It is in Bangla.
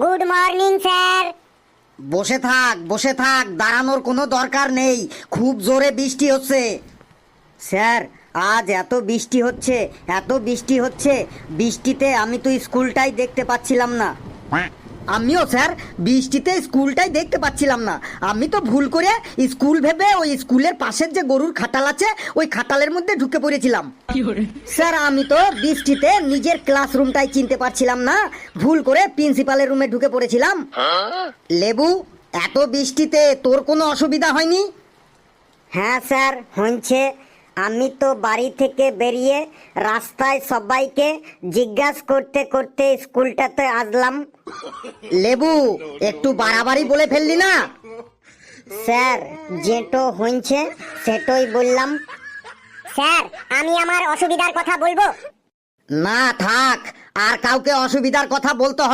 Good morning sir. বসে থাক, দাঁড়ানোর কোনো দরকার নেই, খুব জোরে বৃষ্টি হচ্ছে। স্যার, আজ এত বৃষ্টি হচ্ছে, বৃষ্টিতে আমি তো স্কুলটাই দেখতে পাচ্ছিলাম না। আমিও স্যার বৃষ্টিতে স্কুলটাই দেখতে পাচ্ছিলাম না। আমি তো ভুল করে স্কুল ভেবে ওই স্কুলের পাশের যে গরুর খাটাল আছে ওই খাটালের মধ্যে ঢুকে পড়েছিলাম। স্যার আমি তো বৃষ্টিতে নিজের ক্লাসরুমটাই চিনতে পারছিলাম না, ভুল করে প্রিন্সিপালের রুমে ঢুকে পড়েছিলাম। লেবু, এত বৃষ্টিতে তোর কোনো অসুবিধা হয়নি? হ্যাঁ স্যার হয়েছে। আমি তো বাড়ি থেকে বেরিয়ে রাস্তায় সবাইকে জিজ্ঞাসা করতে করতে স্কুলটাতে আসলাম। লেবু, একটু বাড়াবাড়ি বলে ফেললি না? স্যার যেটো হয়েছে সেটাই বললাম। স্যার আমি আমার অসুবিধার কথা বলবো? না থাক, আর কাউকে অসুবিধার কথা বলতে হবে